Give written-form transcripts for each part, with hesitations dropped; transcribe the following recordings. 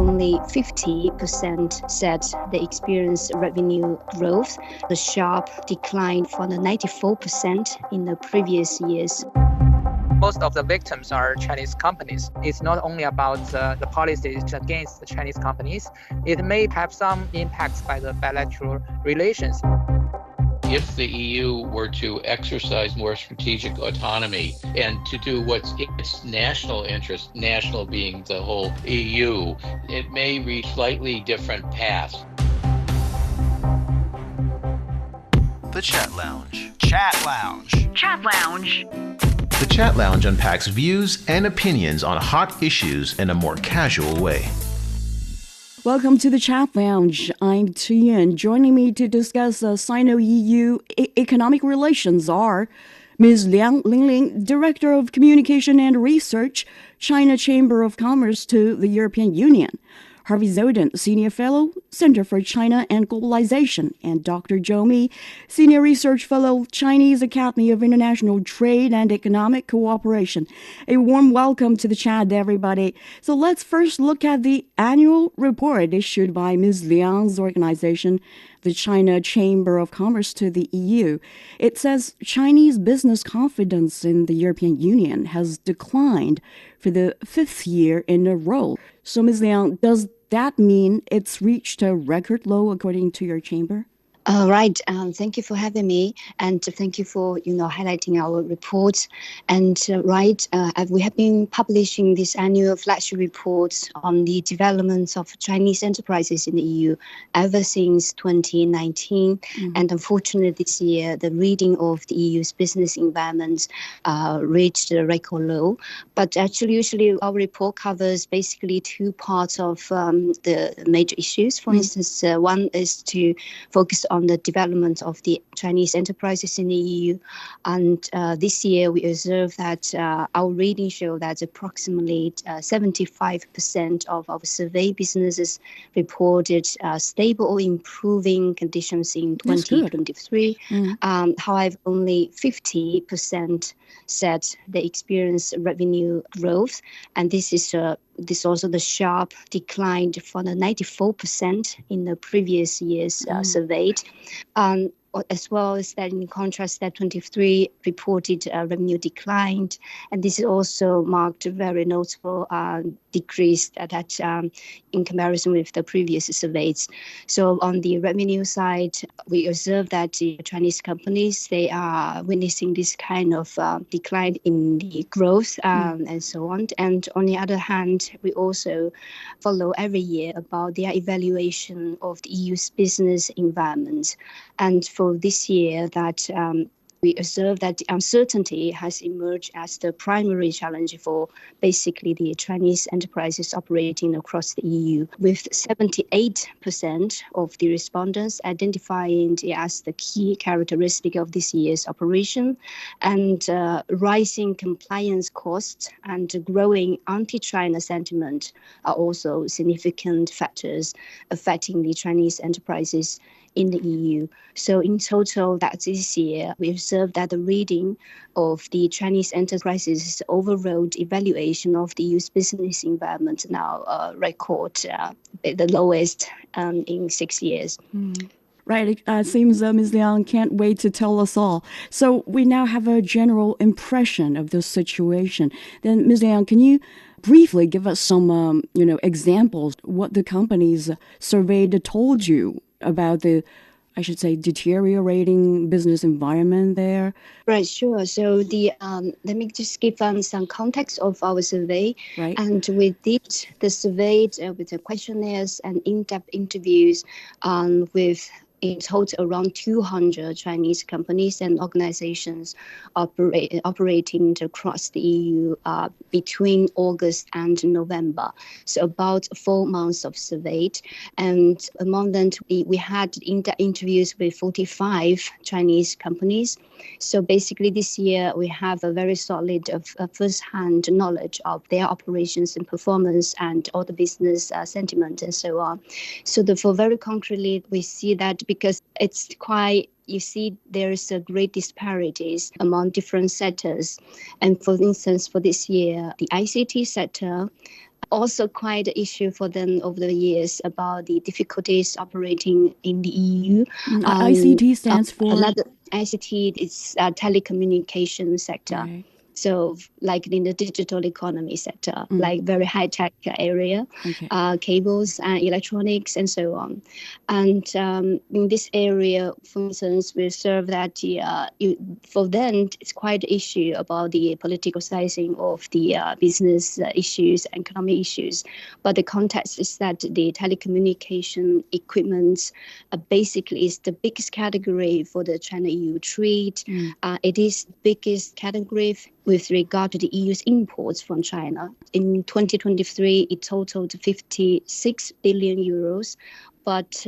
only 50% said they experienced revenue growth, a sharp decline from the 94% in the previous years. Most of the victims are Chinese companies. It's not only about the policies against the Chinese companies. It may have some impacts by the bilateral relations. If the EU were to exercise more strategic autonomy and to do what's in its national interest, national being the whole EU, it may reach slightly different paths. The Chat Lounge. Chat Lounge. Chat Lounge. The Chat Lounge unpacks views and opinions on hot issues in a more casual way. Welcome to the Chat Lounge. I'm Tian. Joining me to discuss Sino-EU economic relations are Ms. Liang, Linlin, Director of Communication and Research, China Chamber of Commerce to the European Union, Harvey Dzodin, Senior Fellow, Center for China and Globalization, and Dr. Zhou, Senior Research Fellow, Chinese Academy of International Trade and Economic Cooperation. A warm welcome to the chat, everybody. So let's first look at the annual report issued by Ms. Liang's organization, the China Chamber of Commerce to the EU. It says Chinese business confidence in the European Union has declined for the fifth year in a row. So, Ms. Liang, does that mean it's reached a record low according to your chamber? Right. Thank you for having me, and thank you for highlighting our report. And we have been publishing this annual flagship report on the developments of Chinese enterprises in the EU ever since 2019. And unfortunately, this year the reading of the EU's business environment reached a record low. But actually, usually our report covers basically two parts of the major issues. For instance, one is to focus on the development of the Chinese enterprises in the EU. And this year we observed that our reading showed that approximately 75% of our survey businesses reported stable or improving conditions in 2023. However, only 50% said they experienced revenue growth, and this also the sharp decline from the 94% in the previous years surveyed. As well as that, in contrast, that 23 reported revenue declined, and this is also marked a very notable decrease that in comparison with the previous surveys. So on the revenue side, we observe that the Chinese companies, they are witnessing this kind of decline in the growth and so on. And on the other hand, we also follow every year about their evaluation of the EU's business environment. And for this year, that we observe that the uncertainty has emerged as the primary challenge for basically the Chinese enterprises operating across the EU, with 78% of the respondents identifying it as the key characteristic of this year's operation. And rising compliance costs and growing anti-China sentiment are also significant factors affecting the Chinese enterprises in the EU. So in total, that this year, we observed that the reading of the Chinese enterprises' overall evaluation of the EU's business environment now record the lowest in 6 years. Right. It seems Ms. Liang can't wait to tell us all. So we now have a general impression of the situation. Then, Ms. Liang, can you briefly give us some, examples, what the companies surveyed told you about the, I should say, deteriorating business environment there? Right, sure. So let me just give some context of our survey. Right. And we did the survey with the questionnaires and in-depth interviews with in total around 200 Chinese companies and organizations operating across the EU between August and November. So about 4 months of survey. And among them, we had interviews with 45 Chinese companies. So basically this year, we have a very solid first-hand knowledge of their operations and performance and all the business sentiment and so on. So for very concretely, we see that because it's quite, you see there is a great disparities among different sectors. And for instance, for this year, the ICT sector also quite an issue for them over the years about the difficulties operating in the EU. ICT stands for? Another ICT is telecommunication sector. Right. So like in the digital economy sector, like very high tech area, Okay. cables and electronics and so on. And in this area, for instance, we observe that for them, it's quite an issue about the political sizing of the business issues, economic issues. But the context is that the telecommunication equipment basically is the biggest category for the China-EU trade. It is the biggest category with regard to the EU's imports from China. In 2023, it totaled 56 billion euros, but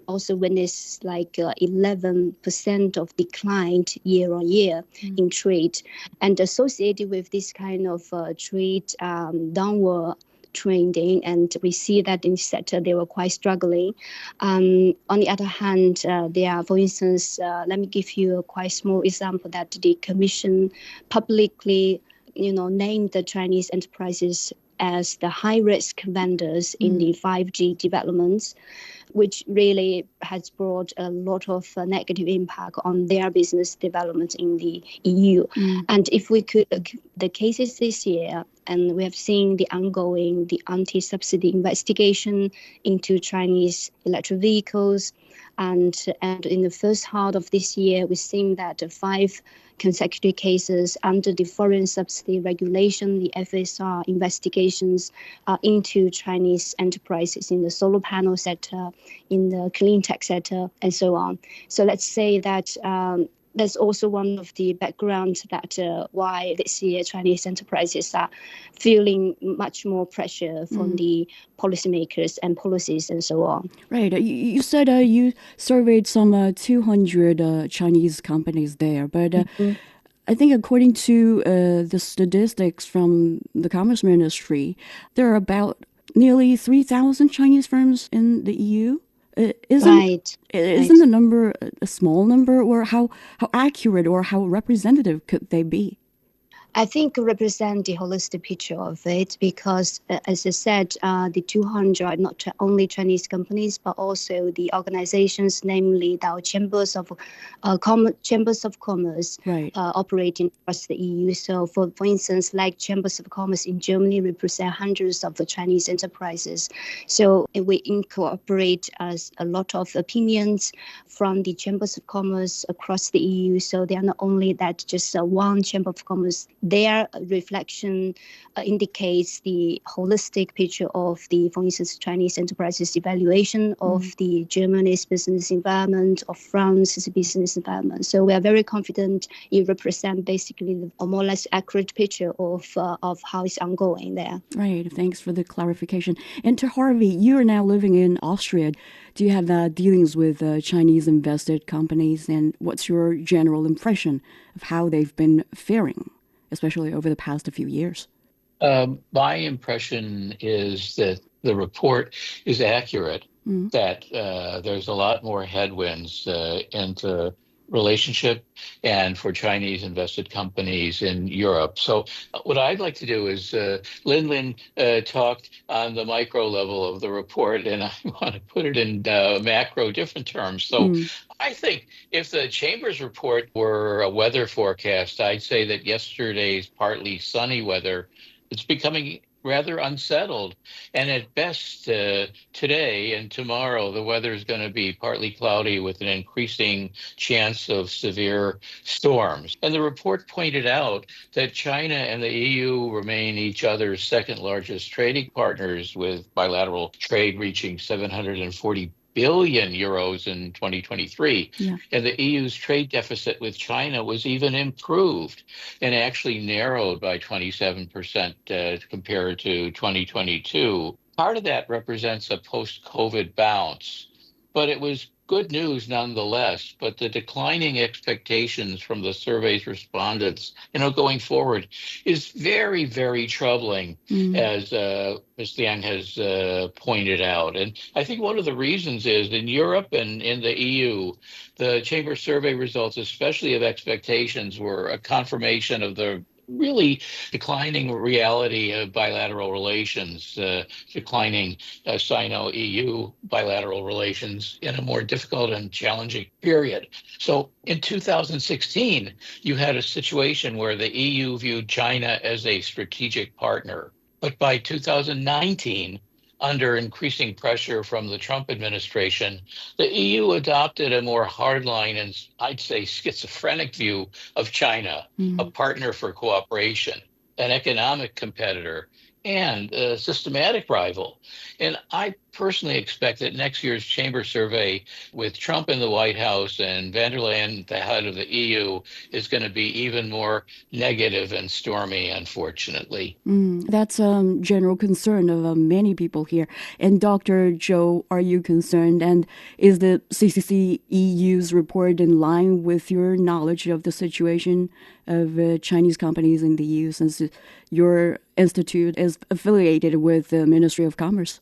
also witnessed like 11% of decline year on year in trade. And associated with this kind of trade downward trending, and we see that in the sector they were quite struggling. On the other hand, there are, for instance, let me give you a quite small example that the Commission publicly, named the Chinese enterprises as the high-risk vendors in the 5G developments, which really has brought a lot of negative impact on their business development in the EU. And if we could look at the cases this year, and we have seen the ongoing, the anti-subsidy investigation into Chinese electric vehicles, and in the first half of this year, we've seen that 5 consecutive cases under the foreign subsidy regulation, the FSR investigations into Chinese enterprises in the solar panel sector, in the clean tech sector, and so on. So let's say that that's also one of the backgrounds that why this year Chinese enterprises are feeling much more pressure from the policymakers and policies and so on. Right. You said you surveyed some 200 Chinese companies there, but I think according to the statistics from the Commerce Ministry, there are about nearly 3,000 Chinese firms in the EU. Isn't the number a small number, or how accurate or how representative could they be? I think represent the holistic picture of it because, as I said, the 200 are not only Chinese companies, but also the organizations, namely the chambers of commerce operating across the EU. So, for instance, like chambers of commerce in Germany represent hundreds of Chinese enterprises. So we incorporate a lot of opinions from the chambers of commerce across the EU. So they are not only that just one chamber of commerce. Their reflection indicates the holistic picture of the, for instance, Chinese enterprises evaluation of the Germany's business environment, of France's business environment. So we are very confident it represents basically a more or less accurate picture of how it's ongoing there. Right. Thanks for the clarification. And to Harvey, you are now living in Austria. Do you have dealings with Chinese invested companies, and what's your general impression of how they've been faring, especially over the past few years? My impression is that the report is accurate, that there's a lot more headwinds into relationship and for Chinese invested companies in Europe. So what I'd like to do is Linlin talked on the micro level of the report, and I want to put it in macro different terms. So I think if the Chamber's report were a weather forecast, I'd say that yesterday's partly sunny weather, it's becoming rather unsettled. And at best, today and tomorrow, the weather is going to be partly cloudy with an increasing chance of severe storms. And the report pointed out that China and the EU remain each other's second largest trading partners, with bilateral trade reaching 740 billion euros in 2023. And the EU's trade deficit with China was even improved and actually narrowed by 27% compared to 2022. Part of that represents a post-COVID bounce, but it was good news nonetheless. But the declining expectations from the survey's respondents, going forward, is very, very troubling, as Ms. Liang has pointed out. And I think one of the reasons is in Europe and in the EU, the Chamber survey results, especially of expectations, were a confirmation of the really declining reality of bilateral relations, declining Sino-EU bilateral relations in a more difficult and challenging period. So in 2016, you had a situation where the EU viewed China as a strategic partner. But by 2019, under increasing pressure from the Trump administration, the EU adopted a more hardline and I'd say schizophrenic view of China, a partner for cooperation, an economic competitor, and a systematic rival. And I personally expect that next year's chamber survey with Trump in the White House and van der Leyen, the head of the EU, is going to be even more negative and stormy, unfortunately. That's a general concern of many people here. And Dr. Zhou, are you concerned? And is the CCC EU's report in line with your knowledge of the situation of Chinese companies in the EU, since your institute is affiliated with the Ministry of Commerce?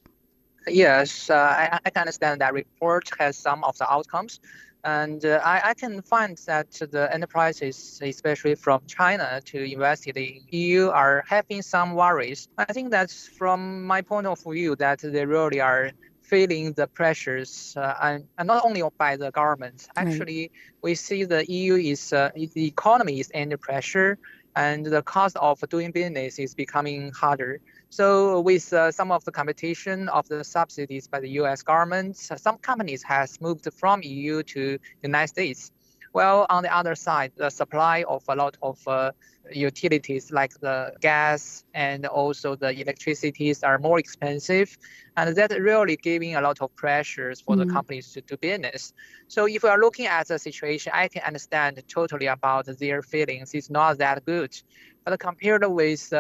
Yes, I can understand that report has some of the outcomes. And I can find that the enterprises, especially from China, to invest in the EU are having some worries. I think that's from my point of view that they really are feeling the pressures, and not only by the government. Actually, we see the EU is the economy is under pressure, and the cost of doing business is becoming harder. So with some of the competition of the subsidies by the U.S. government, some companies has moved from EU to United States. Well, on the other side, the supply of a lot of utilities like the gas and also the electricities are more expensive, and that really giving a lot of pressures for the companies to do business. So if we are looking at the situation, I can understand totally about their feelings. It's not that good. But compared with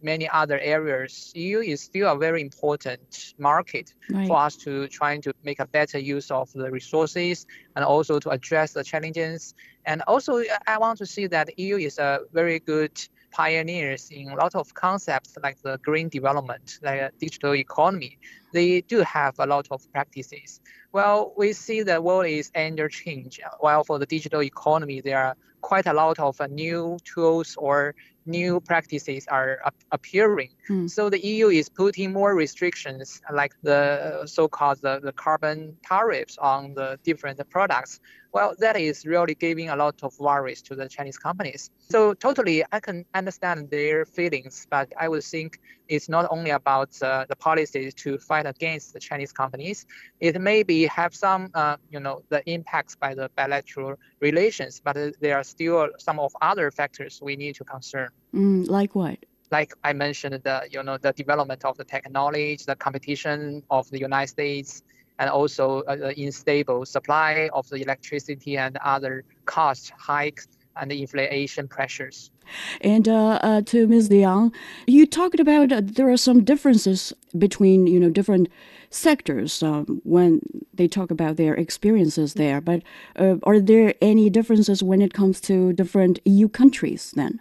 many other areas, EU is still a very important market for us to try to make a better use of the resources and also to address the challenges. And also, I want to see that EU is a very good pioneers in a lot of concepts like the green development, like a digital economy. They do have a lot of practices. Well, we see the world is under change. While for the digital economy, there are quite a lot of new tools or new practices are appearing. So the EU is putting more restrictions like the so-called the carbon tariffs on the different products. Well, that is really giving a lot of worries to the Chinese companies. So totally, I can understand their feelings, but I would think it's not only about the policies to fight against the Chinese companies. It maybe have some, the impacts by the bilateral relations, but there are still some of other factors we need to concern. Like what? Like I mentioned, the development of the technology, the competition of the United States, and also the unstable supply of the electricity and other cost hikes and the inflation pressures. And to Ms. Liang, you talked about there are some differences between different sectors when they talk about their experiences there. But are there any differences when it comes to different EU countries then?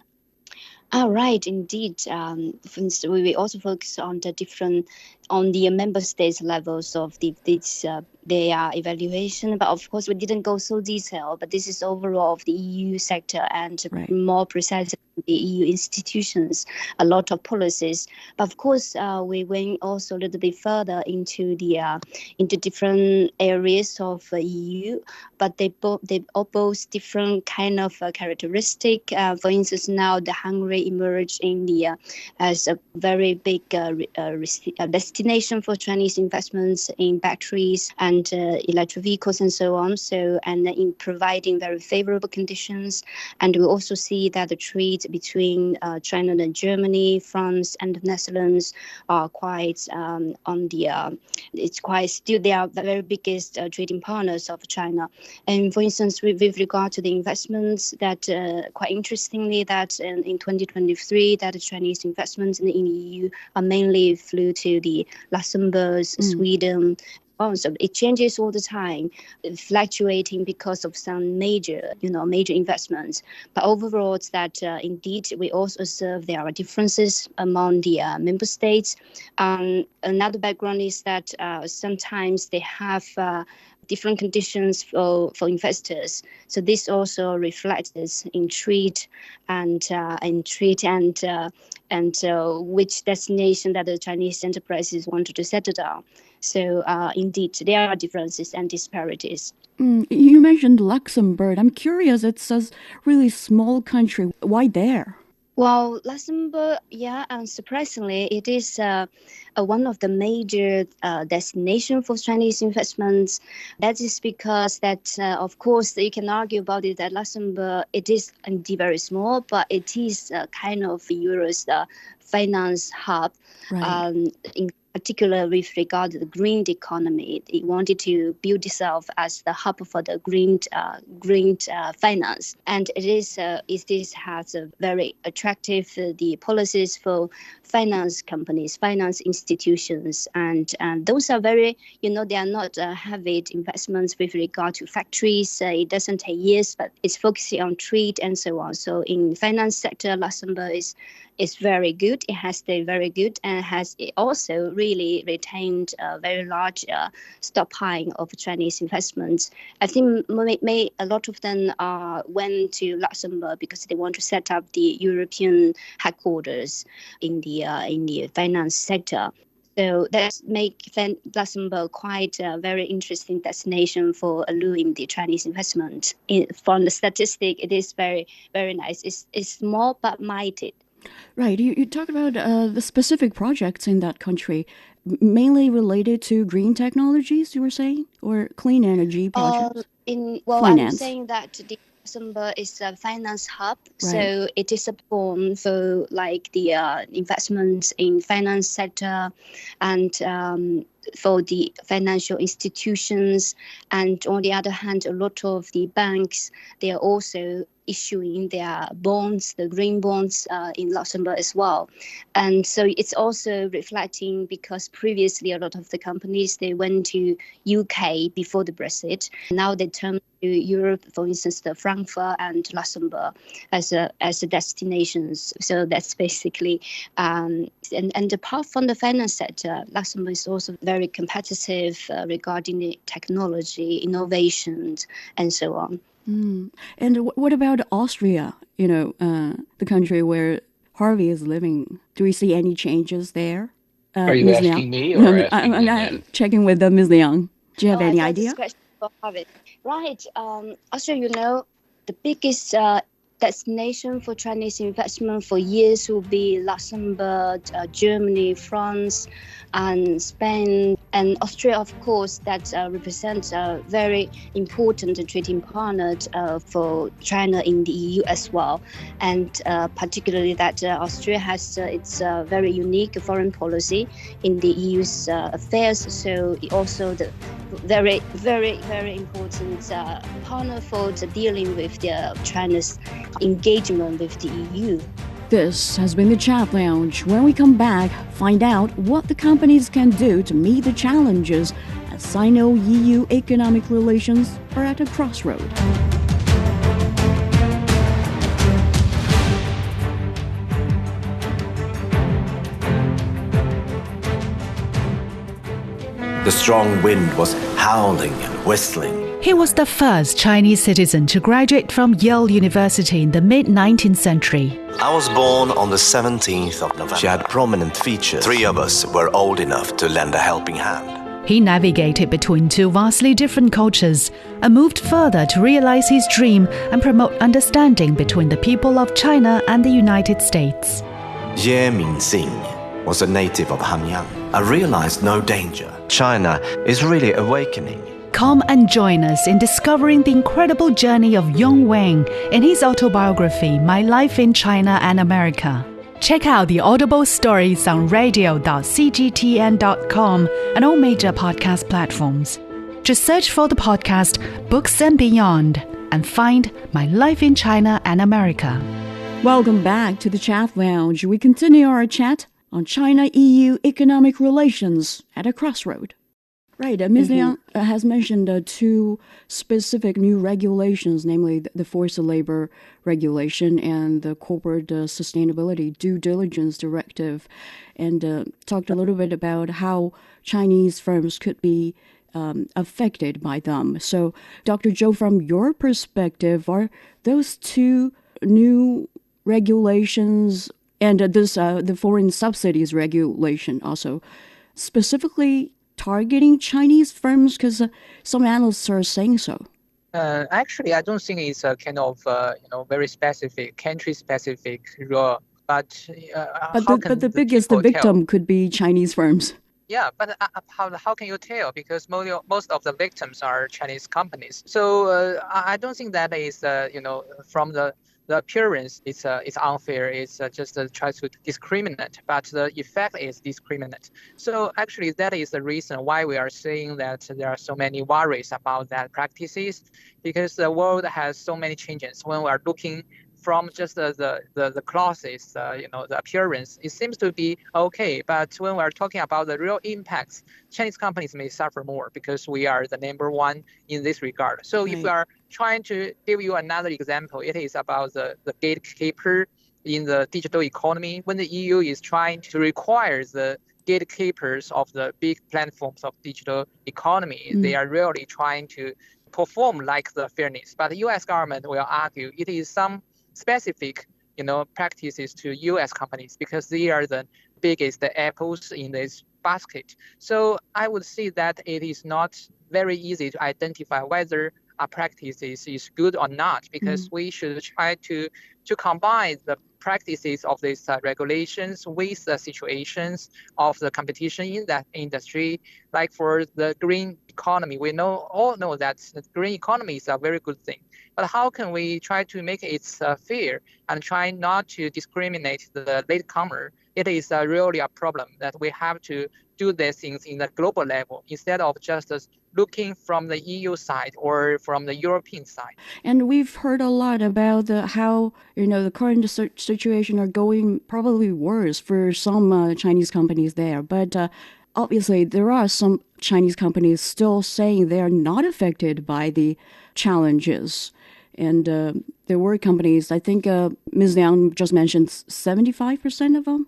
Right, indeed. For instance, we also focus on the member states levels of their evaluation. But of course, we didn't go so detailed. But this is overall of the EU sector and more precisely the EU institutions, a lot of policies. But of course, we went also a little bit further into different areas of EU. But they all both different kind of characteristic. For instance, now the Hungary emerged in as a very big destination for Chinese investments in batteries and electric vehicles and so on. So, and in providing very favorable conditions. And we also see that the trade between China and Germany, France and the Netherlands are quite it's quite still they are the very biggest trading partners of China. And for instance, with regard to the investments, that quite interestingly, that in 2023, that the Chinese investments in the EU are mainly flew to the Luxembourg, Sweden. So it changes all the time, fluctuating because of some major investments. But overall, it's that indeed we also observe there are differences among the member states. Another background is that sometimes they have different conditions for investors. So this also reflects in trade and which destination that the Chinese enterprises wanted to settle down. So indeed, there are differences and disparities. You mentioned Luxembourg. I'm curious, it's a really small country. Why there? Well, Luxembourg, and surprisingly, it is one of the major destinations for Chinese investments. That is because of course, you can argue about it that Luxembourg, it is indeed very small, but it is kind of Europe's finance hub. Right. In particular, with regard to the green economy, it wanted to build itself as the hub for the green finance, and it has a very attractive the policies for finance companies, finance institutions, and those are very, they are not heavy investments with regard to factories. It doesn't take years, but it's focusing on trade and so on. So in finance sector, Luxembourg is very good. It has stayed very good and has also really retained a very large stockpile of Chinese investments. I think a lot of them went to Luxembourg because they want to set up the European headquarters in the finance sector. So that make Luxembourg quite a very interesting destination for alluring the Chinese investment. From the statistic, it is very, very nice. It's small but mighty. Right. You talked about the specific projects in that country, mainly related to green technologies, you were saying, or clean energy projects? I'm saying that the Luxembourg is a finance hub, right. So it is a platform for like the investments in finance sector and for the financial institutions. And on the other hand, a lot of the banks, they are also issuing their bonds, the green bonds in Luxembourg as well. And so it's also reflecting because previously a lot of the companies, they went to UK before the Brexit. Now they turn to Europe, for instance, the Frankfurt and Luxembourg as a destinations. So that's basically, and apart from the finance sector, Luxembourg is also very competitive regarding the technology, innovations, and so on. And what about Austria, the country where Harvey is living? Do we see any changes there? Are you Ms. asking Liang? me or asking I'm checking with Ms. Liang. Do you have any idea? This question for Harvey. Right. Austria, the biggest destination for Chinese investment for years will be Luxembourg, Germany, France, and Spain, and Austria, of course, that represents a very important trading partner for China in the EU as well. And particularly that Austria has its very unique foreign policy in the EU's affairs. So also the very, very, very important partner for dealing with China's engagement with the EU. This has been the Chat Lounge. When we come back, find out what the companies can do to meet the challenges as Sino-EU economic relations are at a crossroad. The strong wind was howling and whistling. He was the first Chinese citizen to graduate from Yale University in the mid-19th century. I was born on the 17th of November. She had prominent features. 3 of us were old enough to lend a helping hand. He navigated between 2 vastly different cultures and moved further to realize his dream and promote understanding between the people of China and the United States. Ye Mingxing was a native of Hanyang. I realized no danger. China is really awakening. Come and join us in discovering the incredible journey of Yong Wang in his autobiography, My Life in China and America. Check out the Audible stories on radio.cgtn.com and all major podcast platforms. Just search for the podcast Books and Beyond and find My Life in China and America. Welcome back to the Chat Lounge. We continue our chat on China-EU economic relations at a crossroad. Right. Ms. Liang has mentioned 2 specific new regulations, namely the forced labor regulation and the corporate sustainability due diligence directive, and talked a little bit about how Chinese firms could be affected by them. So, Dr. Zhou, from your perspective, are those two new regulations and the foreign subsidies regulation also specifically targeting Chinese firms? Because some analysts are saying so. Actually, I don't think it's a kind of very specific country-specific rule. But how can the the biggest people tell? victim could be Chinese firms. Yeah, but how can you tell? Because most of the victims are Chinese companies. So I don't think that is from the appearance it's unfair. It's just try to discriminate, but the effect is discriminate. So actually that is the reason why we are saying that there are so many worries about that practices, because the world has so many changes. When we are looking from just the clauses, the appearance, it seems to be okay. But when we're talking about the real impacts, Chinese companies may suffer more because we are the number one in this regard. So if we are trying to give you another example, it is about the gatekeeper in the digital economy. When the EU is trying to require the gatekeepers of the big platforms of digital economy, they are really trying to perform like the fairness. But the US government will argue it is some specific practices to US companies because they are the biggest apples in this basket. So I would say that it is not very easy to identify whether a practice is good or not, because we should try to combine the practices of these regulations with the situations of the competition in that industry. Like for the green economy, we all know that the green economy is a very good thing. But how can we try to make it fair and try not to discriminate the latecomer? It is really a problem that we have to do these things in the global level instead of just looking from the EU side or from the European side. And we've heard a lot about how the current situation are going probably worse for some Chinese companies there. But obviously, there are some Chinese companies still saying they are not affected by the challenges. And there were companies, I think Ms. Liang just mentioned 75% of them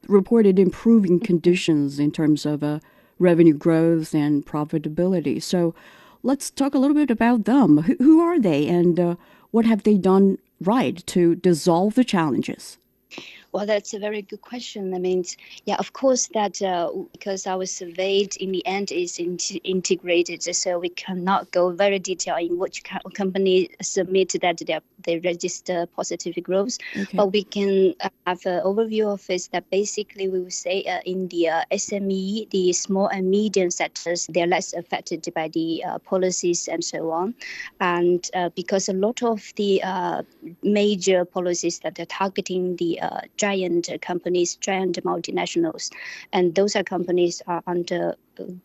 reported improving conditions in terms of revenue growth and profitability. So let's talk a little bit about them. Who are they and what have they done right to dissolve the challenges? Well, that's a very good question. I mean, yeah, of course that because our survey in the end is integrated, so we cannot go very detailed in which company submit that they register positive growth. Okay. But we can have an overview of it that basically we will say in the SME, the small and medium sectors, they're less affected by the policies and so on. And because a lot of the major policies that are targeting the giant companies, giant multinationals, and those are companies are under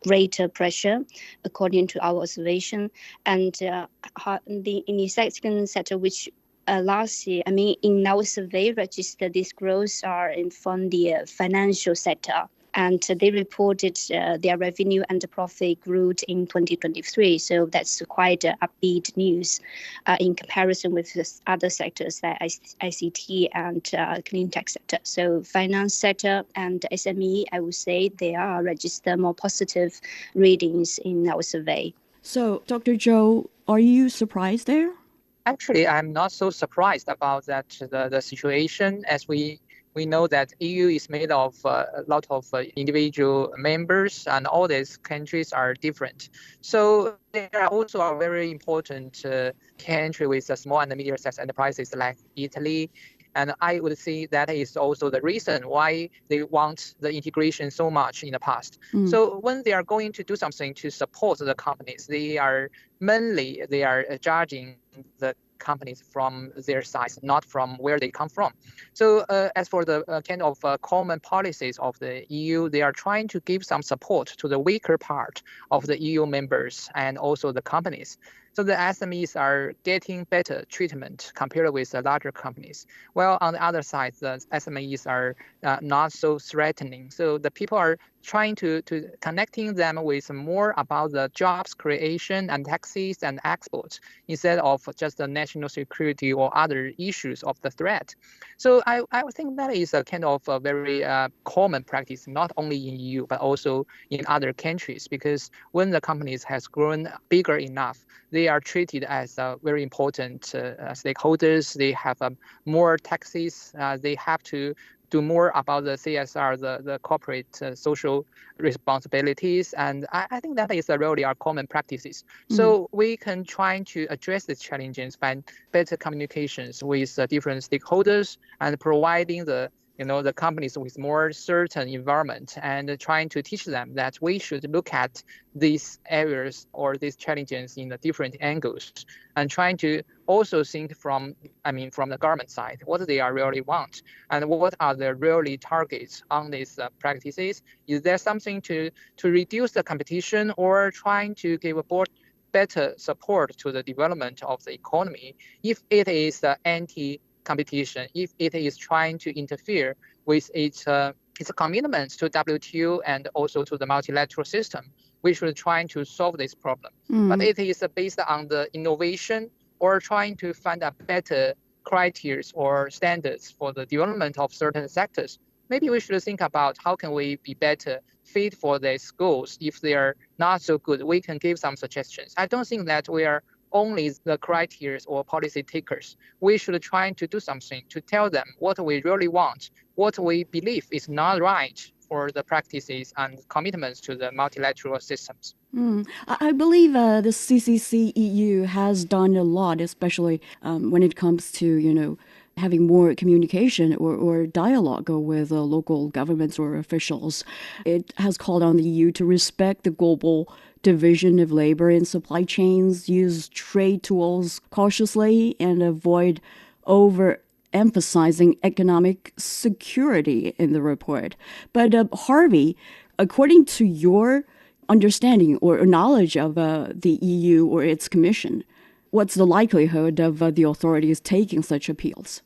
greater pressure, according to our observation. And in the second sector, which last year, in our survey registered, these growths are from the financial sector. And they reported their revenue and profit grew in 2023. So that's quite upbeat news in comparison with other sectors like ICT and clean tech sector. So finance sector and SME, I would say they are registered more positive readings in our survey. So, Dr. Zhou, are you surprised there? Actually, I'm not so surprised about that the situation, as we know that EU is made of a lot of individual members, and all these countries are different. So they are also a very important country with small and medium-sized enterprises like Italy. And I would say that is also the reason why they want the integration so much in the past. So when they are going to do something to support the companies, they are judging the companies from their size, not from where they come from. So as for the kind of common policies of the EU, they are trying to give some support to the weaker part of the EU members and also the companies. So the SMEs are getting better treatment compared with the larger companies. Well, on the other side, the SMEs are not so threatening. So the people are trying to connecting them with more about the jobs creation and taxes and exports instead of just the national security or other issues of the threat. So I think that is a kind of a very common practice, not only in EU, but also in other countries, because when the companies has grown bigger enough, they are treated as very important stakeholders. They have more taxes. They have to do more about the CSR, the corporate social responsibilities. And I think that is really our common practices. So we can try to address these challenges by better communications with different stakeholders and providing the companies with more certain environment and trying to teach them that we should look at these areas or these challenges in the different angles and trying to also think from the government side, what they are really want and what are the really targets on these practices. Is there something to reduce the competition or trying to give a better support to the development of the economy? If it is anti-competition, if it is trying to interfere with its commitments to WTO and also to the multilateral system, we should try to solve this problem. But it is based on the innovation or trying to find a better criteria or standards for the development of certain sectors. Maybe we should think about how can we be better fit for these goals. If they are not so good, we can give some suggestions. I don't think that we are only the criteria or policy takers. We should try to do something to tell them what we really want, what we believe is not right for the practices and commitments to the multilateral systems. I believe the CCC-EU has done a lot, especially when it comes to, having more communication or dialogue with local governments or officials. It has called on the EU to respect the global division of labor and supply chains, use trade tools cautiously, and avoid overemphasizing economic security in the report. But Harvey, according to your understanding or knowledge of the EU or its commission, what's the likelihood of the authorities taking such appeals?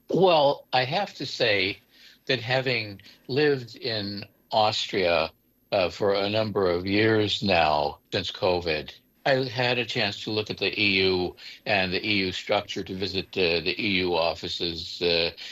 Well, I have to say that having lived in Austria for a number of years now since COVID, I had a chance to look at the EU and the EU structure, to visit the EU offices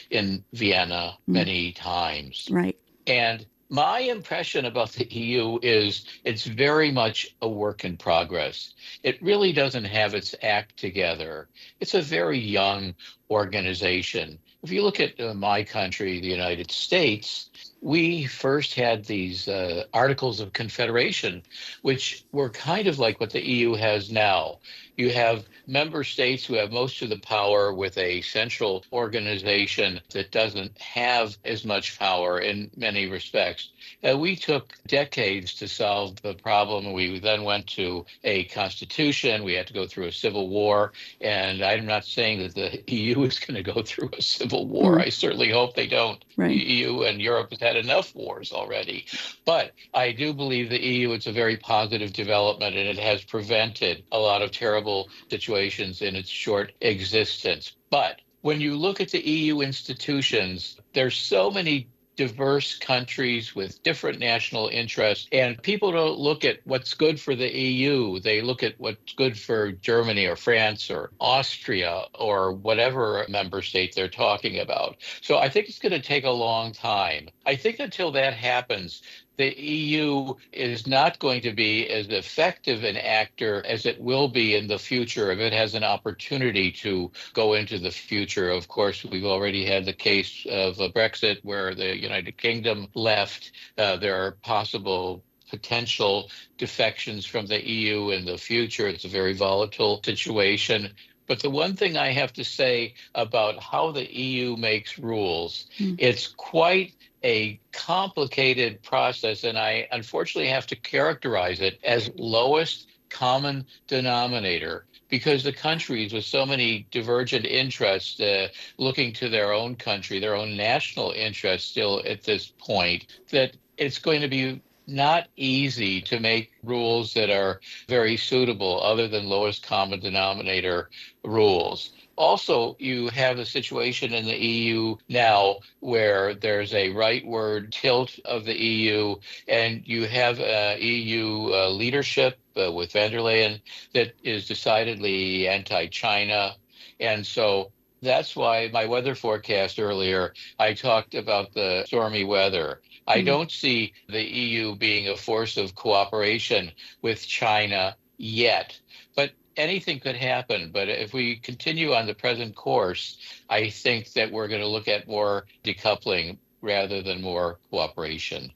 in Vienna many times. Right. And my impression about the EU is it's very much a work in progress. It really doesn't have its act together. It's a very young organization. If you look at my country, the United States, we first had these Articles of Confederation, which were kind of like what the EU has now. You have member states who have most of the power with a central organization that doesn't have as much power in many respects. We took decades to solve the problem. We then went to a constitution. We had to go through a civil war. And I'm not saying that the EU is going to go through a civil war. I certainly hope they don't. Right. The EU and Europe has had enough wars already. But I do believe the EU, it's a very positive development, and it has prevented a lot of terrible situations in its short existence. But when you look at the EU institutions, there's so many diverse countries with different national interests, and people don't look at what's good for the EU. They look at what's good for Germany or France or Austria or whatever member state they're talking about. So I think it's going to take a long time. I think until that happens, the EU is not going to be as effective an actor as it will be in the future if it has an opportunity to go into the future. Of course, we've already had the case of Brexit where the United Kingdom left. There are possible potential defections from the EU in the future. It's a very volatile situation. But the one thing I have to say about how the EU makes rules, it's quite a complicated process, and I unfortunately have to characterize it as lowest common denominator, because the countries with so many divergent interests looking to their own country, their own national interests still at this point, that it's going to be not easy to make rules that are very suitable other than lowest common denominator rules. Also, you have a situation in the EU now where there's a rightward tilt of the EU, and you have EU leadership with van der Leyen that is decidedly anti-China. And so that's why my weather forecast earlier, I talked about the stormy weather. I don't see the EU being a force of cooperation with China yet, but anything could happen. But if we continue on the present course, I think that we're going to look at more decoupling rather than more cooperation.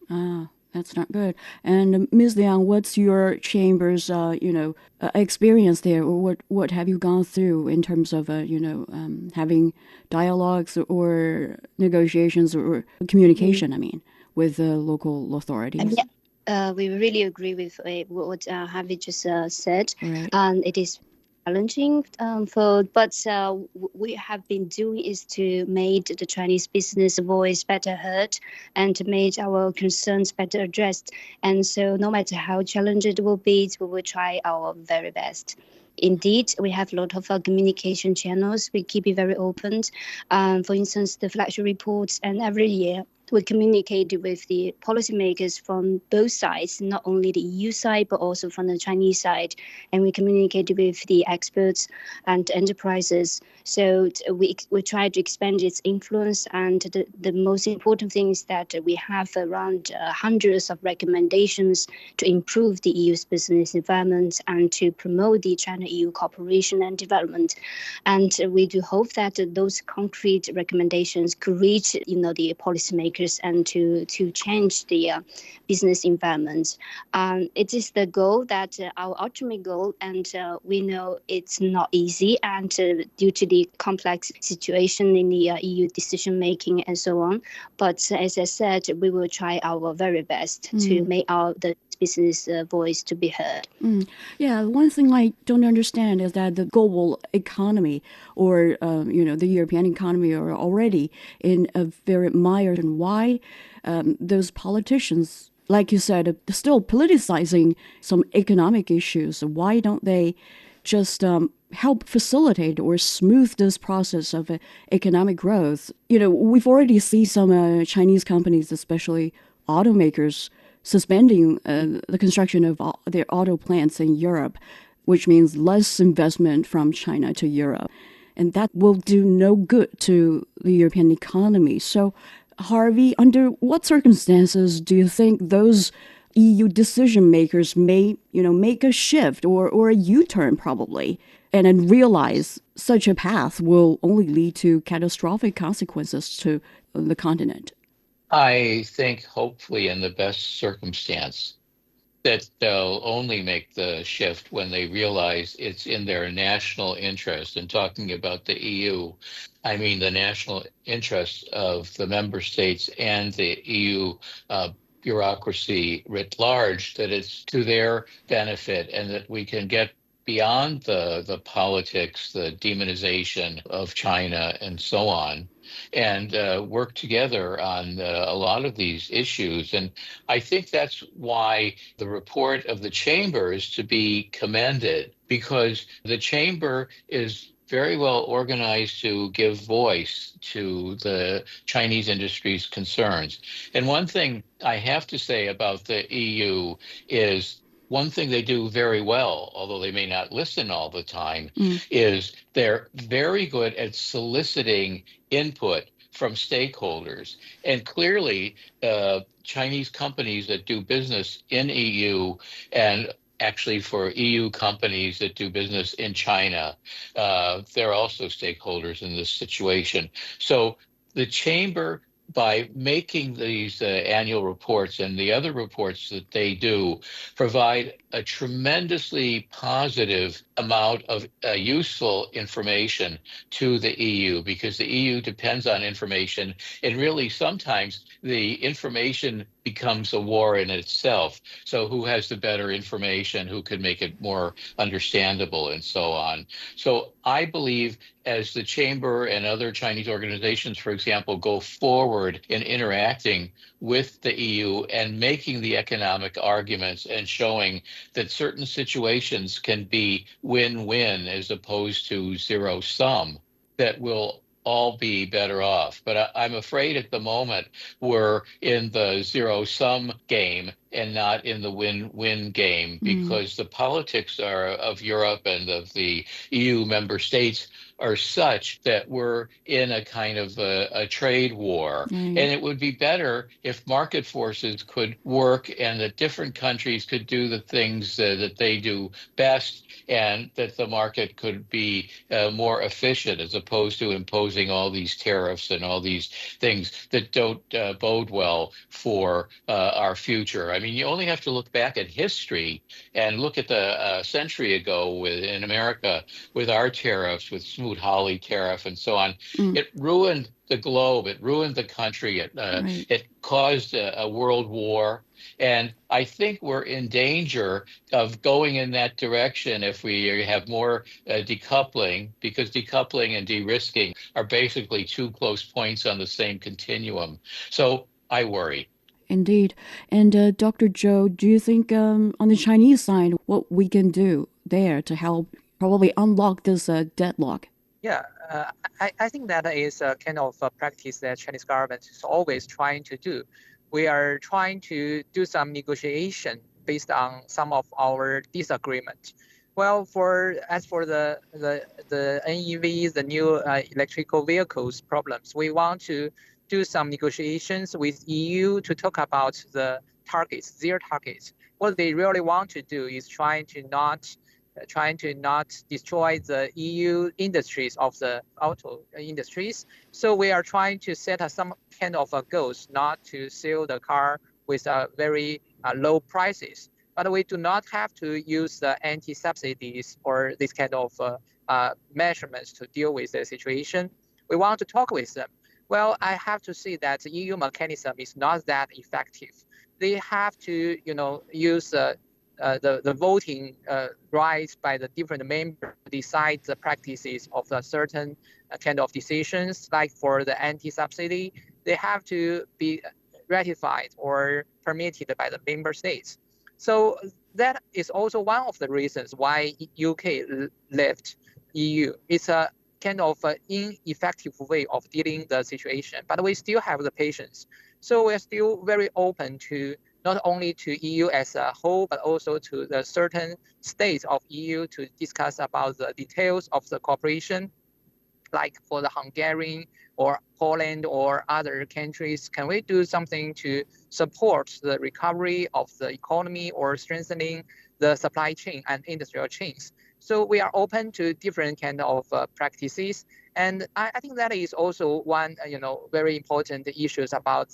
That's not good. And Ms. Liang, what's your chamber's, experience there, or what have you gone through in terms of, having dialogues or negotiations or communication? I mean, with local authorities. We really agree with what Harvey just said. Right. It is challenging but we have been doing is to make the Chinese business voice better heard and to make our concerns better addressed. And so no matter how challenging it will be, we will try our very best. Indeed, we have a lot of communication channels. We keep it very open. For instance, the flagship reports, and every year we communicate with the policymakers from both sides, not only the EU side, but also from the Chinese side. And we communicate with the experts and enterprises. So we try to expand its influence. And the most important thing is that we have around hundreds of recommendations to improve the EU's business environment and to promote the China-EU cooperation and development. And we do hope that those concrete recommendations could reach, the policymakers and to change the business environment. It is the goal that our ultimate goal, and we know it's not easy, and due to the complex situation in the EU decision making and so on. But as I said, we will try our very best to make the business voice to be heard. Yeah, one thing I don't understand is that the global economy or the European economy are already in a very mired, and why those politicians, like you said, are still politicizing some economic issues. Why don't they just help facilitate or smooth this process of economic growth? We've already seen some Chinese companies, especially automakers, suspending the construction of their auto plants in Europe, which means less investment from China to Europe. And that will do no good to the European economy. So, Harvey, under what circumstances do you think those EU decision makers may, make a shift or a U-turn probably, and then realize such a path will only lead to catastrophic consequences to the continent? I think hopefully in the best circumstance that they'll only make the shift when they realize it's in their national interest. And talking about the EU, I mean the national interest of the member states and the EU bureaucracy writ large, that it's to their benefit and that we can get beyond the politics, the demonization of China and so on, and work together on a lot of these issues. And I think that's why the report of the Chamber is to be commended, because the Chamber is very well organized to give voice to the Chinese industry's concerns. And one thing I have to say about the EU is one thing they do very well, although they may not listen all the time, is they're very good at soliciting input from stakeholders. And clearly, Chinese companies that do business in EU, and actually for EU companies that do business in China, they're also stakeholders in this situation. So the Chamber, by making these annual reports and the other reports that they do, provide a tremendously positive amount of useful information to the EU, because the EU depends on information, and really sometimes the information becomes a war in itself. So who has the better information, who can make it more understandable, and so on. So I believe as the Chamber and other Chinese organizations, for example, go forward in interacting with the EU and making the economic arguments and showing that certain situations can be win-win as opposed to zero sum, that will all be better off. But I'm afraid at the moment we're in the zero sum game and not in the win-win game, because the politics of Europe and of the EU member states are such that we're in a kind of a trade war. And it would be better if market forces could work and that different countries could do the things that they do best, and that the market could be more efficient as opposed to imposing all these tariffs and all these things that don't bode well for our future. I mean, you only have to look back at history and look at the century ago in America with our tariffs, with Smoot-Hawley tariff and so on. It ruined the globe. It ruined the country. It caused a world war. And I think we're in danger of going in that direction if we have more decoupling, because decoupling and de-risking are basically two close points on the same continuum. So I worry. Indeed. And Dr. Zhou, do you think on the Chinese side, what we can do there to help probably unlock this deadlock? Yeah, I think that is a kind of a practice that Chinese government is always trying to do. We are trying to do some negotiation based on some of our disagreement. Well, as for the NEVs, the new electrical vehicles problems, we want to do some negotiations with EU to talk about the targets, their targets. What they really want to do is trying to not destroy the EU industries of the auto industries. So we are trying to set some kind of goals not to sell the car with very low prices. But we do not have to use the anti-subsidies or this kind of measurements to deal with the situation. We want to talk with them. Well, I have to say that the EU mechanism is not that effective. They have to, use the voting rights by the different members to decide the practices of a certain kind of decisions. Like for the anti-subsidy, they have to be ratified or permitted by the member states. So that is also one of the reasons why UK left EU. It's a kind of ineffective way of dealing the situation, but we still have the patience. So we're still very open to not only to EU as a whole, but also to the certain states of EU to discuss about the details of the cooperation, like for the Hungarian or Poland or other countries. Can we do something to support the recovery of the economy or strengthening the supply chain and industrial chains? So we are open to different kind of practices. And I think that is also one, very important issues about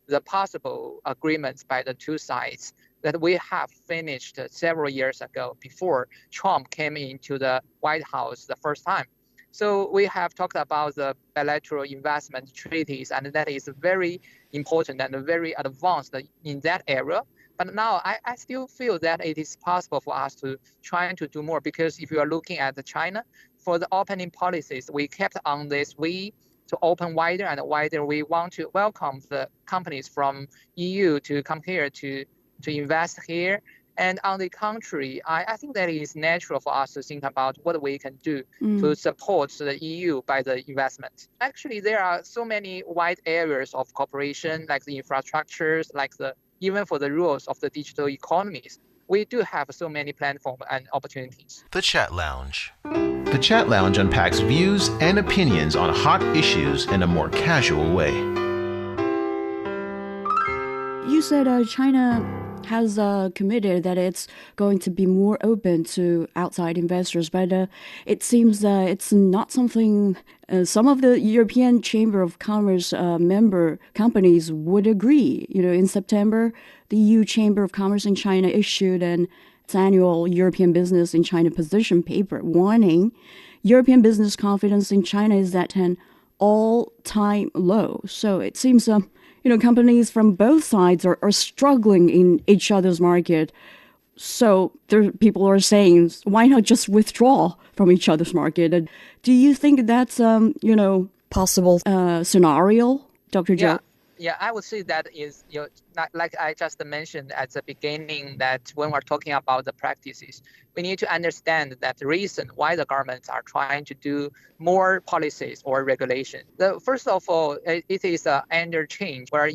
the possible agreements by the two sides that we have finished several years ago before Trump came into the White House the first time. So we have talked about the bilateral investment treaties, and that is very important and very advanced in that area. But now I still feel that it is possible for us to try to do more, because if you are looking at China, for the opening policies, we kept on this way to open wider and wider. We want to welcome the companies from EU to come here to invest here. And on the contrary, I think that it is natural for us to think about what we can do to support the EU by the investment. Actually, there are so many wide areas of cooperation, like the infrastructures, like even for the rules of the digital economies. We do have so many platforms and opportunities. The Chat Lounge. The Chat Lounge unpacks views and opinions on hot issues in a more casual way. You said China has committed that it's going to be more open to outside investors, but it seems it's not something some of the European Chamber of Commerce member companies would agree. In September, the EU Chamber of Commerce in China issued an annual European Business in China position paper, warning European business confidence in China is at an all-time low. So it seems, companies from both sides are struggling in each other's market. So people are saying, why not just withdraw from each other's market? And do you think that's, possible scenario, Dr. Zhou? Yeah, I would say that is, like I just mentioned at the beginning, that when we're talking about the practices, we need to understand that the reason why the governments are trying to do more policies or regulation. First of all, it is under change. We're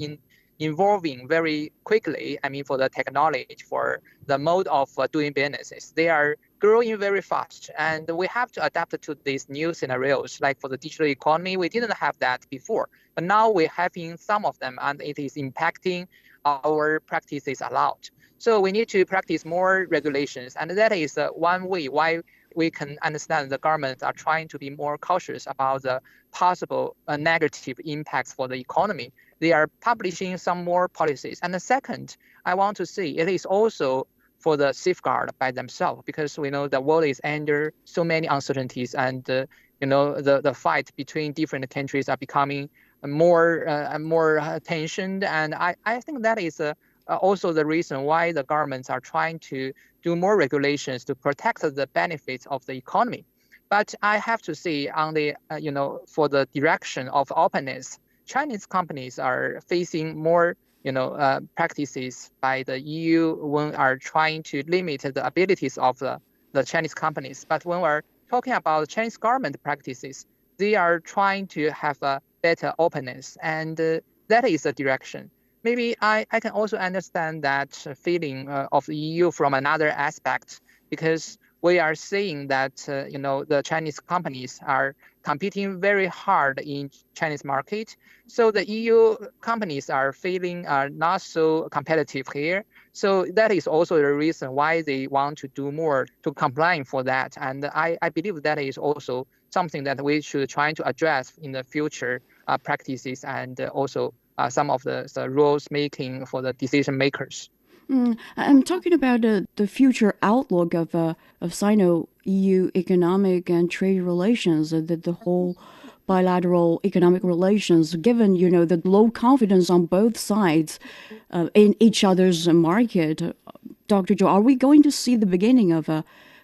evolving very quickly. I mean, for the technology, for the mode of doing businesses, they are growing very fast, and we have to adapt to these new scenarios. Like for the digital economy, we didn't have that before, but now we're having some of them, and it is impacting our practices a lot. So we need to practice more regulations, and that is one way why we can understand the governments are trying to be more cautious about the possible negative impacts for the economy. They are publishing some more policies. And the second, I want to say it is also for the safeguard by themselves, because we know the world is under so many uncertainties, and the fight between different countries are becoming more tensioned. And I think that is also the reason why the governments are trying to do more regulations to protect the benefits of the economy. But I have to say, on the for the direction of openness, Chinese companies are facing more practices by the EU when are trying to limit the abilities of the Chinese companies. But when we're talking about Chinese government practices, they are trying to have a better openness, and that is the direction. Maybe I can also understand that feeling of the EU from another aspect, because we are seeing that the Chinese companies are competing very hard in Chinese market. So the EU companies are feeling not so competitive here. So that is also the reason why they want to do more to comply for that. And I believe that is also something that we should try to address in the future practices, and also some of the rules making for the decision makers. I'm talking about the future outlook of Sino-EU economic and trade relations, the whole bilateral economic relations, given, the low confidence on both sides in each other's market. Dr. Zhou, are we going to see the beginning of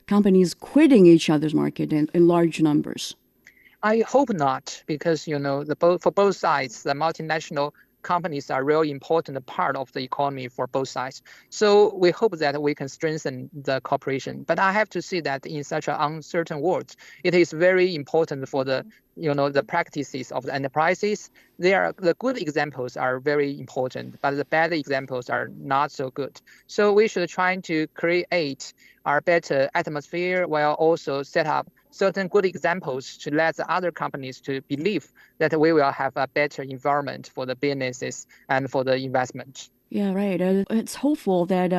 companies quitting each other's market in large numbers? I hope not, because, for both sides, the multinational companies are a really important part of the economy for both sides. So we hope that we can strengthen the cooperation. But I have to say that in such an uncertain world, it is very important for the practices of the enterprises. The good examples are very important, but the bad examples are not so good. So we should try to create a better atmosphere while also set up certain good examples to let the other companies to believe that we will have a better environment for the businesses and for the investment. Yeah, right. It's hopeful that,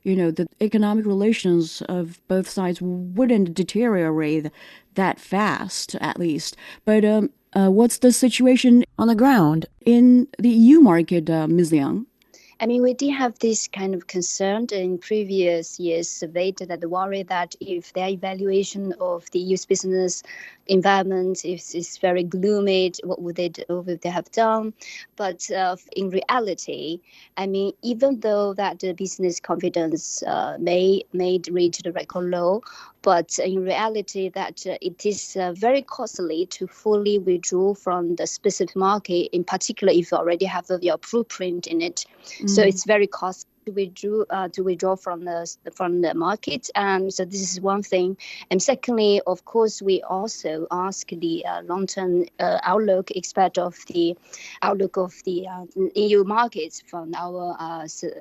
the economic relations of both sides wouldn't deteriorate that fast, at least. But what's the situation on the ground in the EU market, Ms. Liang? I mean, we did have this kind of concern in previous years surveyed that worry that if their evaluation of the EU's business environment is very gloomy, what would they have done? But in reality, I mean, even though that the business confidence may reach the record low, but in reality that it is very costly to fully withdraw from the specific market, in particular if you already have your footprint in it. Mm-hmm. So it's very costly to withdraw from the market. So this is one thing. And secondly, of course, we also ask the long-term outlook expert of the outlook of the EU markets from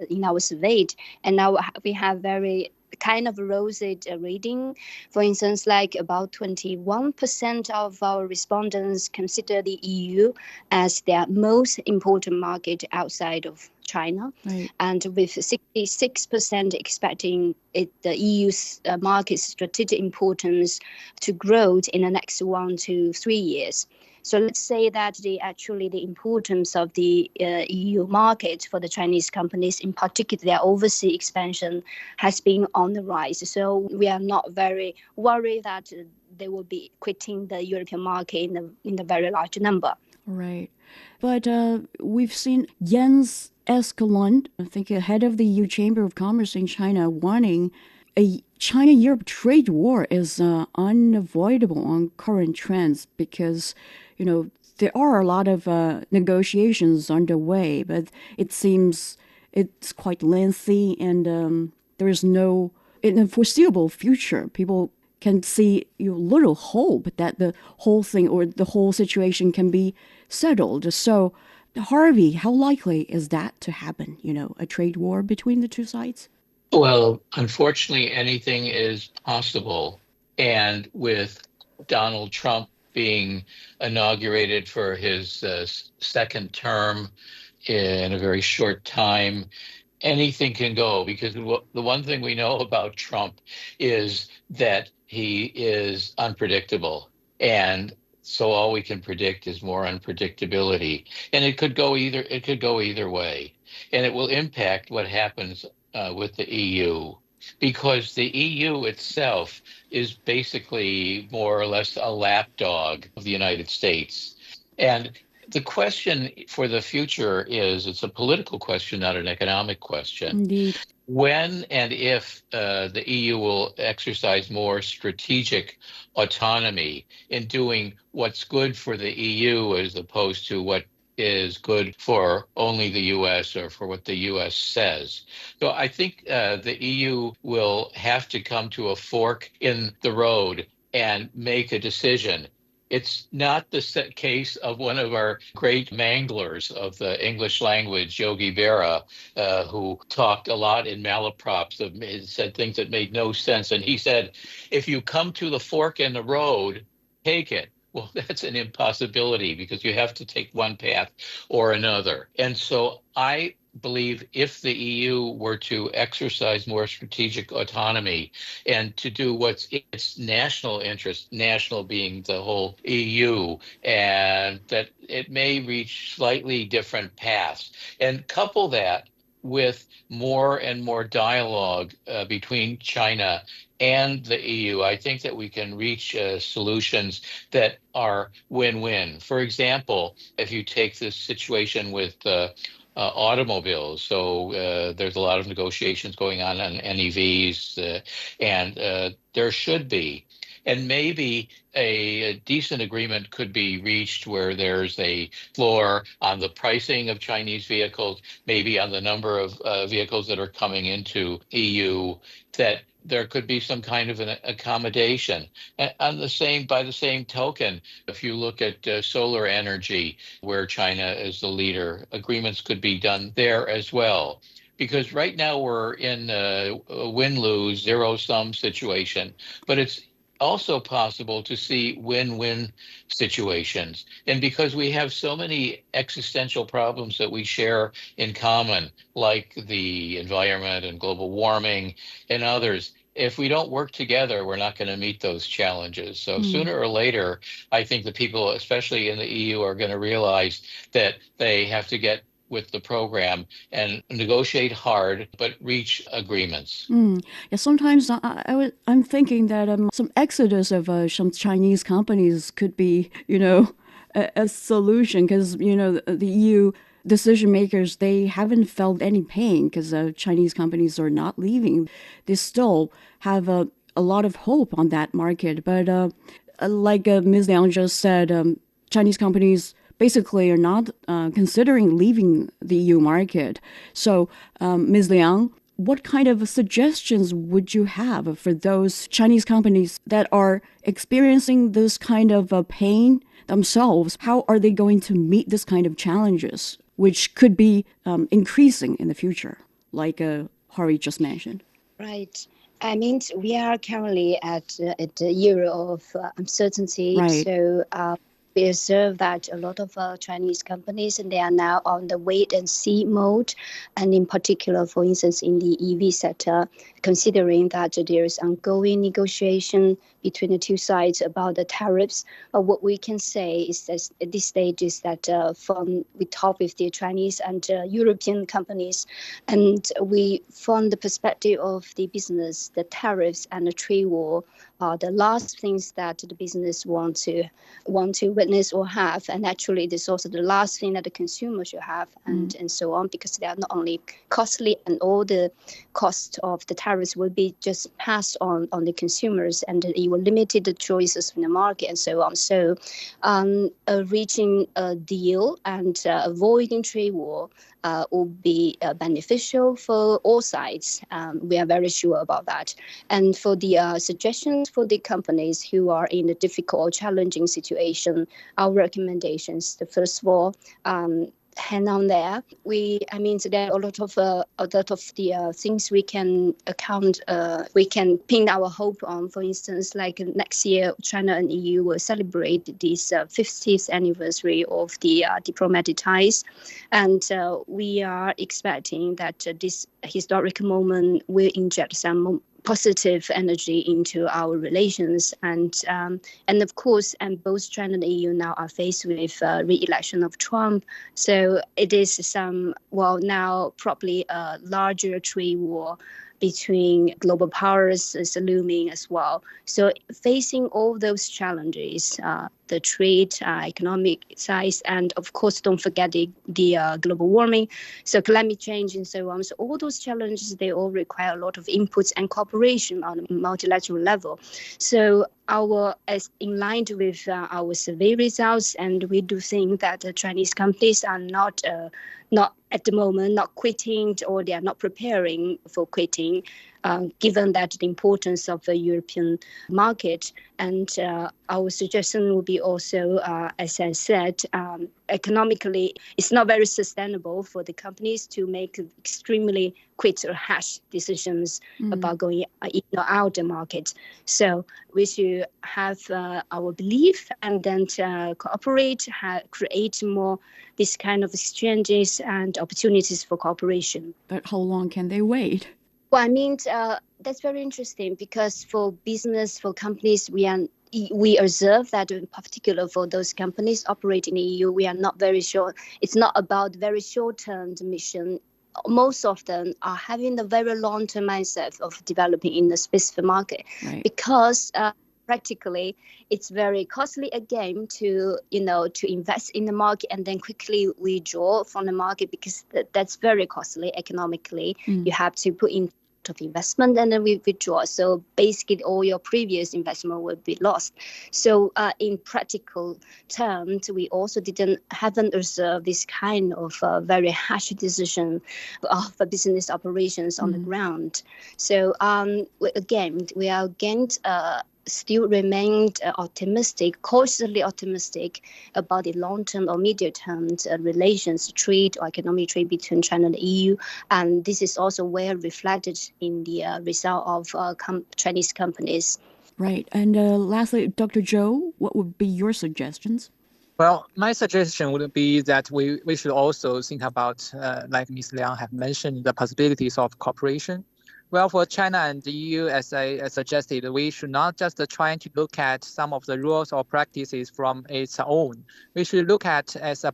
in our survey. And now we have very kind of rosy reading. For instance, like about 21% of our respondents consider the EU as their most important market outside of China, right. And with 66% expecting the EU's market's strategic importance to grow in the next 1 to 3 years. So let's say that the importance of the EU market for the Chinese companies, in particular their overseas expansion, has been on the rise. So we are not very worried that they will be quitting the European market in the very large number. Right. But we've seen Jens Eskelund, I think head of the EU Chamber of Commerce in China, warning a China-Europe trade war is unavoidable on current trends because, there are a lot of negotiations underway, but it seems it's quite lengthy and there is no, in the foreseeable future, people can see little hope that the whole thing or the whole situation can be settled. So, Harvey, how likely is that to happen? A trade war between the two sides? Well, unfortunately, anything is possible. And with Donald Trump being inaugurated for his second term in a very short time, anything can go, because the one thing we know about Trump is that he is unpredictable. And so all we can predict is more unpredictability. And it could go either way. And it will impact what happens with the EU, because the EU itself is basically more or less a lapdog of the United States. And the question for the future is, it's a political question, not an economic question. Indeed. When and if the EU will exercise more strategic autonomy in doing what's good for the EU as opposed to what is good for only the U.S. or for what the U.S. says. So I think the EU will have to come to a fork in the road and make a decision. It's not the case of one of our great manglers of the English language, Yogi Berra, who talked a lot in malaprops, said things that made no sense. And he said, if you come to the fork in the road, take it. Well, that's an impossibility because you have to take one path or another. And so I believe if the EU were to exercise more strategic autonomy and to do what's its national interest, national being the whole EU, and that it may reach slightly different paths, and couple that with more and more dialogue between China and the EU, I think that we can reach solutions that are win-win. For example, if you take this situation with automobiles, so there's a lot of negotiations going on NEVs, and there should be. And maybe a decent agreement could be reached where there's a floor on the pricing of Chinese vehicles, maybe on the number of vehicles that are coming into EU, that there could be some kind of an accommodation. And by the same token, if you look at solar energy, where China is the leader, agreements could be done there as well. Because right now we're in a win-lose, zero-sum situation, but it's also possible to see win-win situations. And because we have so many existential problems that we share in common, like the environment and global warming and others, if we don't work together, we're not going to meet those challenges. So sooner or later, I think the people, especially in the EU, are going to realize that they have to get with the program and negotiate hard, but reach agreements. Yeah, sometimes I'm thinking that some exodus of some Chinese companies could be, a solution because, the EU decision makers, they haven't felt any pain because Chinese companies are not leaving. They still have a lot of hope on that market. But like Ms. Liang just said, Chinese companies basically are not considering leaving the EU market. So, Ms. Liang, what kind of suggestions would you have for those Chinese companies that are experiencing this kind of pain themselves? How are they going to meet this kind of challenges, which could be increasing in the future, like Harvey just mentioned? Right. I mean, we are currently at a year of uncertainty. Right. So We observe that a lot of Chinese companies, and they are now on the wait and see mode, and in particular, for instance, in the EV sector, considering that there is ongoing negotiation between the two sides about the tariffs. What we can say is that at this stage is that we talk with the Chinese and European companies, and from the perspective of the business, the tariffs and the trade war are the last things that the business want to witness or have, and actually it is also the last thing that the consumer should have, and so on, because they are not only costly, and all the cost of the tariffs will be just passed on the consumers, and it will limit the choices in the market, and so on. So reaching a deal and avoiding trade war will be beneficial for all sides. We are very sure about that. And for the suggestions for the companies who are in a difficult, challenging situation, our recommendations, first of all, hand on there. There are a lot of the things we can account, we can pin our hope on. For instance, like next year, China and EU will celebrate this 50th anniversary of the diplomatic ties, and we are expecting that this historic moment will inject some positive energy into our relations, and of course, and both China and EU now are faced with re-election of Trump, so it is now probably a larger trade war between global powers is looming as well. So facing all those challenges, the trade, economic size, and of course, don't forget the global warming, so climate change and so on. So all those challenges, they all require a lot of inputs and cooperation on a multilateral level. So as in line with our survey results, and we do think that the Chinese companies are not at the moment not quitting, or they are not preparing for quitting, given that the importance of the European market. And our suggestion would be also, as I said, economically, it's not very sustainable for the companies to make extremely quick or rash decisions about going in or out the market. So we should have our belief, and then cooperate, create more this kind of exchanges and opportunities for cooperation. But how long can they wait? Well, that's very interesting, because for business, for companies, we observe that in particular for those companies operating in the EU, we are not very sure. It's not about very short-term mission. Most of them are having a very long-term mindset of developing in a specific market, right? Because practically it's very costly again to invest in the market and then quickly withdraw from the market, because that's very costly economically. You have to put in of investment and then we withdraw. So basically all your previous investment will be lost. So in practical terms, we also haven't observed this kind of very harsh decision of business operations on the ground. So we are again still remained cautiously optimistic about the long-term or medium-term relations, trade or economic trade between China and the EU. And this is also well reflected in the result of Chinese companies. Right. And lastly, Dr. Zhou, what would be your suggestions? Well, my suggestion would be that we should also think about, like Ms. Liang have mentioned, the possibilities of cooperation. Well, for China and the EU, as I suggested, we should not just try to look at some of the rules or practices from its own. We should look at as a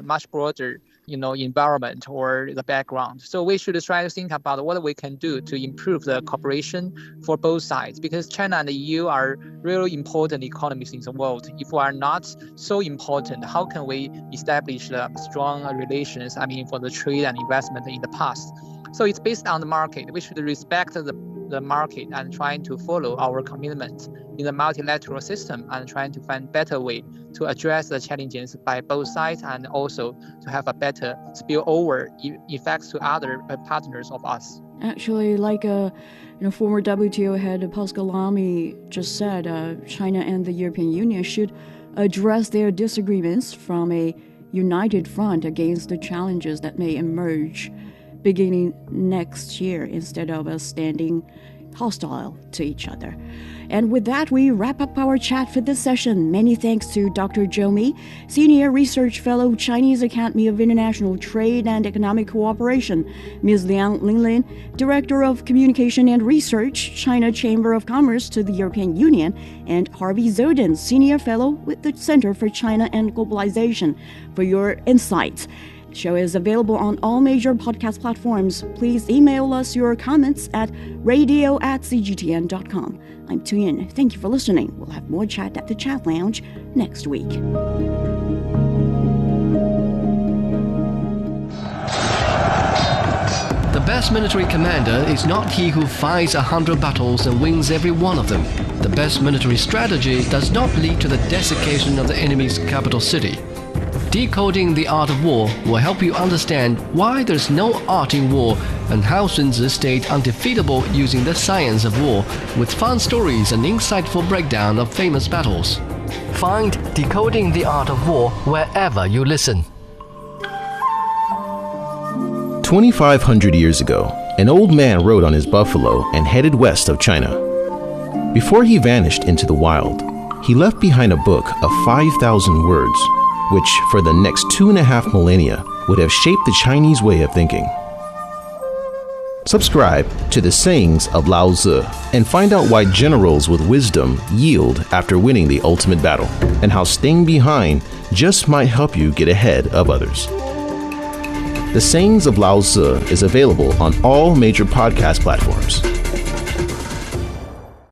much broader, environment or the background. So we should try to think about what we can do to improve the cooperation for both sides, because China and the EU are really important economies in the world. If we are not so important, how can we establish strong relations, for the trade and investment in the past? So it's based on the market. We should respect the market and trying to follow our commitment in the multilateral system and trying to find better way to address the challenges by both sides, and also to have a better spillover effects to other partners of us. Actually, like former WTO head Pascal Lamy just said, China and the European Union should address their disagreements from a united front against the challenges that may emerge beginning next year, instead of standing hostile to each other. And with that, we wrap up our chat for this session. Many thanks to Dr. Zhou Mi, Senior Research Fellow, Chinese Academy of International Trade and Economic Cooperation, Ms. Linlin, Director of Communication and Research, China Chamber of Commerce to the European Union, and Harvey Dzodin, Senior Fellow with the Center for China and Globalization, for your insights. The show is available on all major podcast platforms. Please email us your comments at radio@cgtn.com. I'm Tuyin. Thank you for listening. We'll have more chat at the Chat Lounge next week. The best military commander is not he who fights 100 battles and wins every one of them. The best military strategy does not lead to the desiccation of the enemy's capital city. Decoding the Art of War will help you understand why there's no art in war and how Sun Tzu stayed undefeatable using the science of war, with fun stories and insightful breakdown of famous battles. Find Decoding the Art of War wherever you listen. 2,500 years ago, an old man rode on his buffalo and headed west of China. Before he vanished into the wild, he left behind a book of 5,000 words, which for the next 2.5 millennia would have shaped the Chinese way of thinking. Subscribe to the Sayings of Lao Tzu and find out why generals with wisdom yield after winning the ultimate battle, and how staying behind just might help you get ahead of others. The Sayings of Lao Tzu is available on all major podcast platforms.